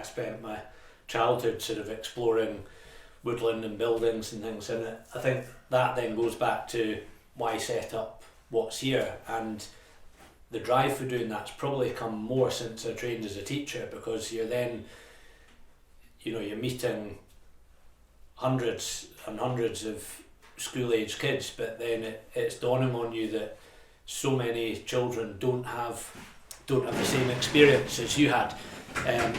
spent my childhood sort of exploring woodland and buildings and things, and I think that then goes back to why set up what's here, and the drive for doing that's probably come more since I trained as a teacher, because you're then, you're meeting hundreds and hundreds of school age kids, but then it's dawning on you that so many children don't have the same experience as you had, and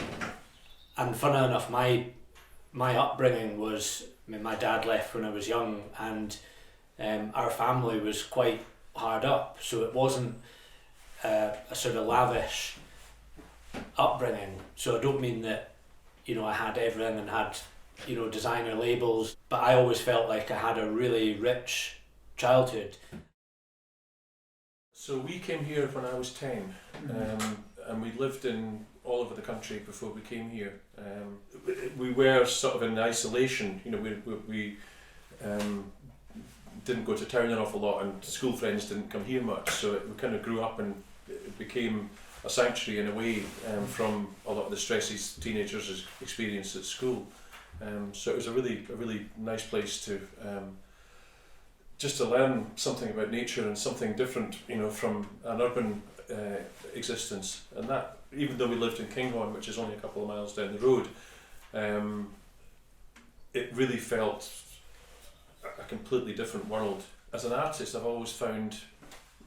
funny enough, my upbringing was, my dad left when I was young, and our family was quite hard up, so it wasn't a sort of lavish upbringing. So I don't mean that I had everything and had designer labels, but I always felt like I had a really rich childhood. So we came here when I was 10, and we lived in all over the country before we came here. We were sort of in isolation, we didn't go to town an awful lot, and school friends didn't come here much, so we kind of grew up, and it became a sanctuary in a way, from a lot of the stresses teenagers experience at school. So it was a really nice place to just to learn something about nature and something different, from an urban existence. And that, even though we lived in Kinghorn, which is only a couple of miles down the road, it really felt a completely different world. As an artist, I've always found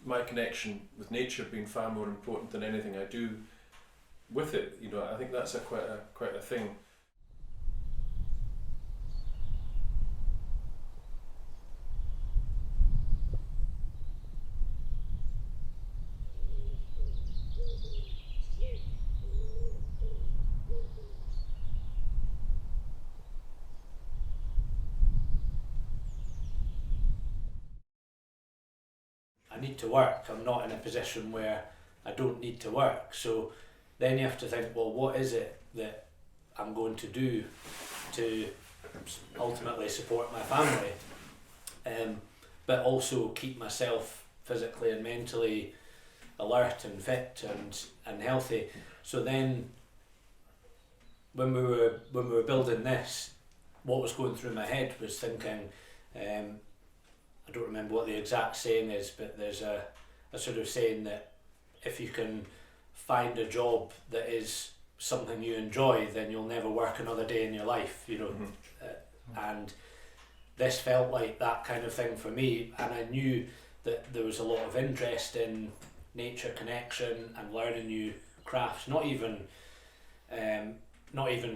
my connection with nature being far more important than anything I do with it. I think that's quite a thing. I need to work. I'm not in a position where I don't need to work. So then you have to think, well, what is it that I'm going to do to ultimately support my family, but also keep myself physically and mentally alert and fit and healthy. So then when we were building this, what was going through my head was thinking, I don't remember what the exact saying is, but there's a sort of saying that if you can find a job that is something you enjoy, then you'll never work another day in your life, and this felt like that kind of thing for me, and I knew that there was a lot of interest in nature connection and learning new crafts, not even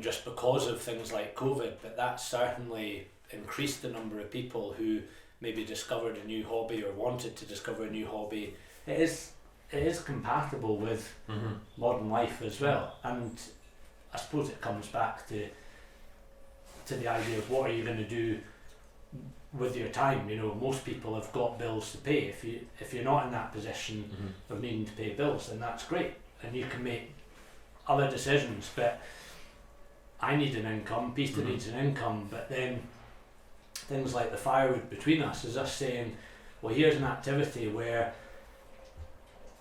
just because of things like COVID, but that certainly increased the number of people who maybe discovered a new hobby or wanted to discover a new hobby. It is compatible with modern life as well, and I suppose it comes back to the idea of what are you going to do with your time. Most people have got bills to pay. If you're not in that position of needing to pay bills, then that's great, and you can make other decisions. But I need an income, Peter needs an income, but then things like the firewood between us is us saying, well, here's an activity where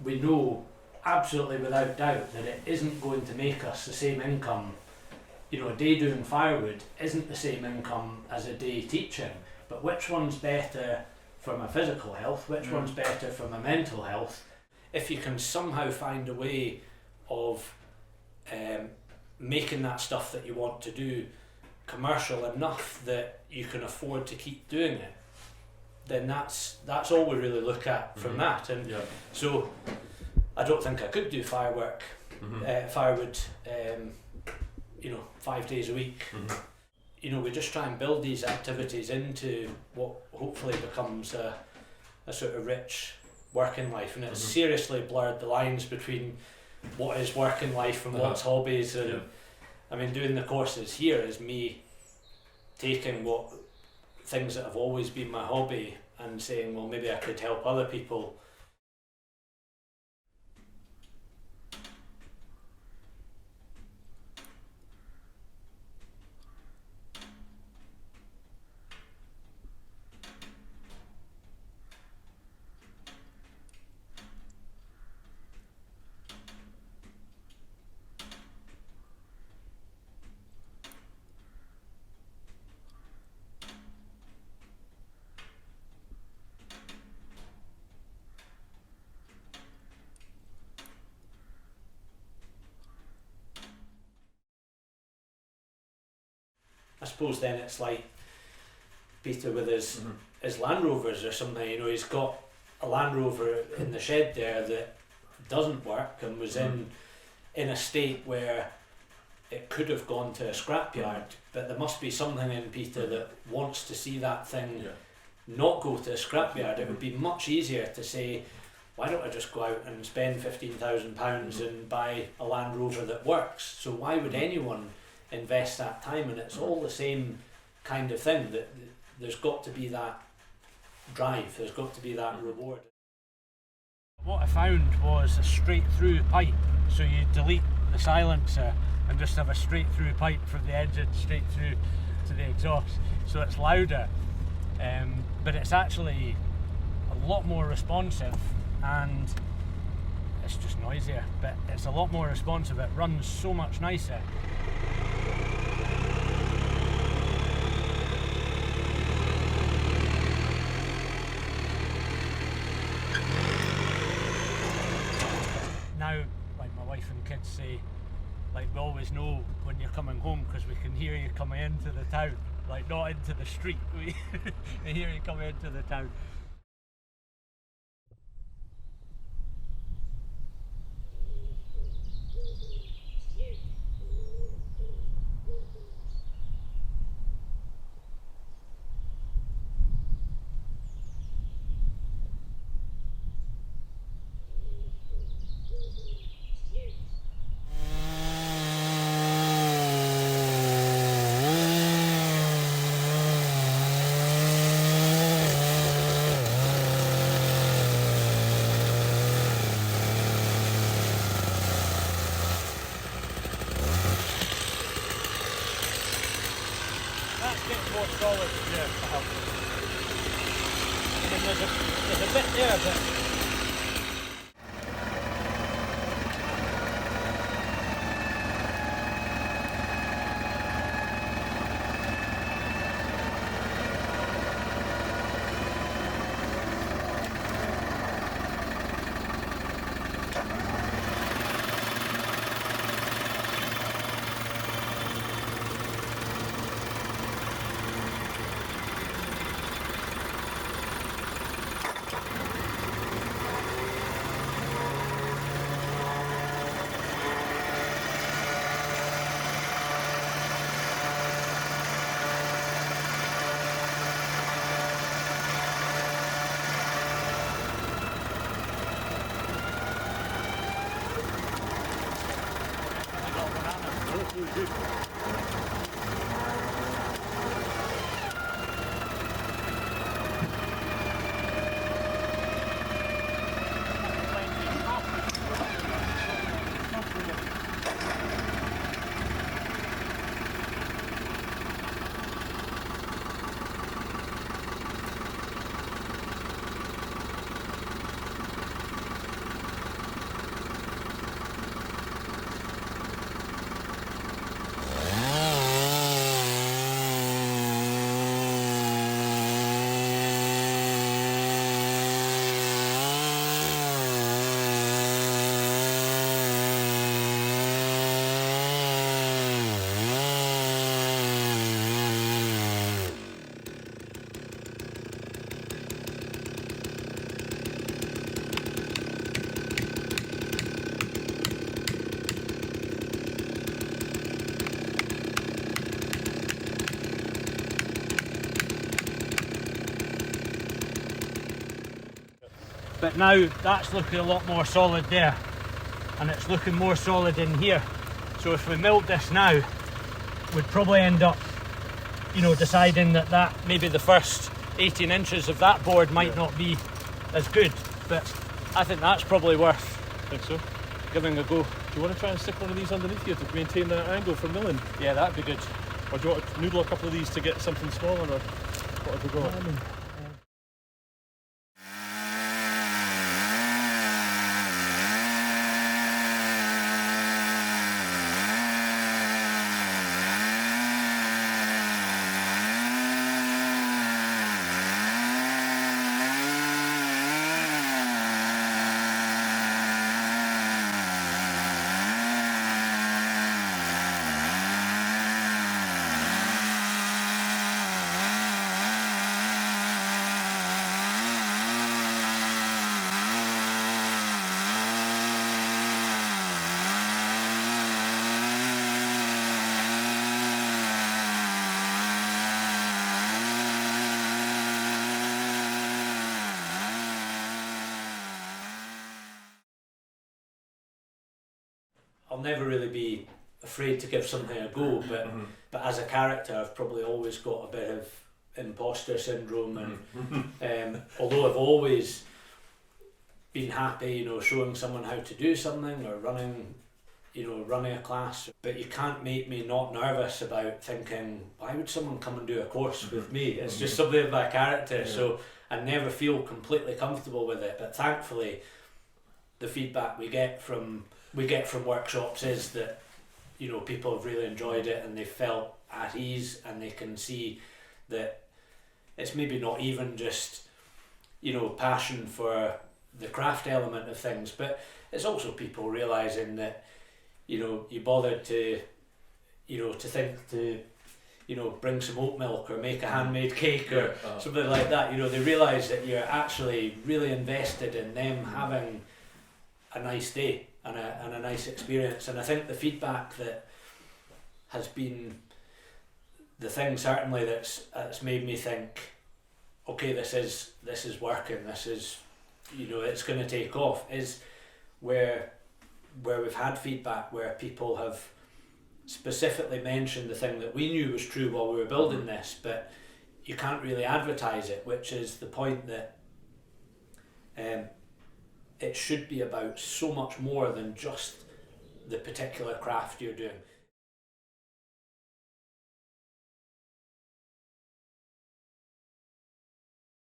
we know absolutely without doubt that it isn't going to make us the same income. A day doing firewood isn't the same income as a day teaching, but which one's better for my physical health, which one's better for my mental health? If you can somehow find a way of making that stuff that you want to do commercial enough that you can afford to keep doing it, then that's all we really look at from that. And so I don't think I could do firewood 5 days a week. We just try and build these activities into what hopefully becomes a sort of rich working life, and it's seriously blurred the lines between what is working life and what's hobbies. And I mean, doing the courses here is me taking what things that have always been my hobby and saying, well, maybe I could help other people. I suppose then it's like Peter with his Land Rovers or something. You know, he's got a Land Rover in the shed there that doesn't work and was in a state where it could have gone to a scrapyard, but there must be something in Peter that wants to see that thing not go to a scrapyard. It would be much easier to say, why don't I just go out and spend £15,000 and buy a Land Rover that works? So why would anyone invest that time? And it's all the same kind of thing, that there's got to be that drive, there's got to be that reward. What I found was a straight through pipe, so you delete the silencer and just have a straight through pipe from the engine straight through to the exhaust, so it's louder, but it's actually a lot more responsive, and it's just noisier, but it's a lot more responsive. It runs so much nicer. Now, like my wife and kids say, like, we always know when you're coming home because we can hear you coming into the town, like not into the street, we hear you coming into the town. That's getting more solid there. And then there's a bit there, but now that's looking a lot more solid there, and it's looking more solid in here. So if we milled this now, we'd probably end up, you know, deciding that maybe the first 18 inches of that board might not be as good, but I think that's probably worth giving a go. Do you want to try and stick one of these underneath you to maintain that angle for milling? Yeah, that'd be good. Or do you want to noodle a couple of these to get something smaller, or what have we got? never really be afraid to give something a go, but as a character I've probably always got a bit of imposter syndrome, and although I've always been happy, you know, showing someone how to do something or running a class, but you can't make me not nervous about thinking, why would someone come and do a course with me? It's just something of my character, so I never feel completely comfortable with it. But thankfully the feedback we get from workshops is that, you know, people have really enjoyed it and they felt at ease, and they can see that it's maybe not even just, you know, passion for the craft element of things, but it's also people realising that, you know, you bothered to, you know, to think to, you know, bring some oat milk or make a handmade cake or something like that. You know, they realise that you're actually really invested in them having a nice day and a nice experience. And I think the feedback that has been the thing certainly that's made me think, okay, this is working, this is, you know, it's going to take off, is where we've had feedback where people have specifically mentioned the thing that we knew was true while we were building this, but you can't really advertise it, which is the point that it should be about so much more than just the particular craft you're doing.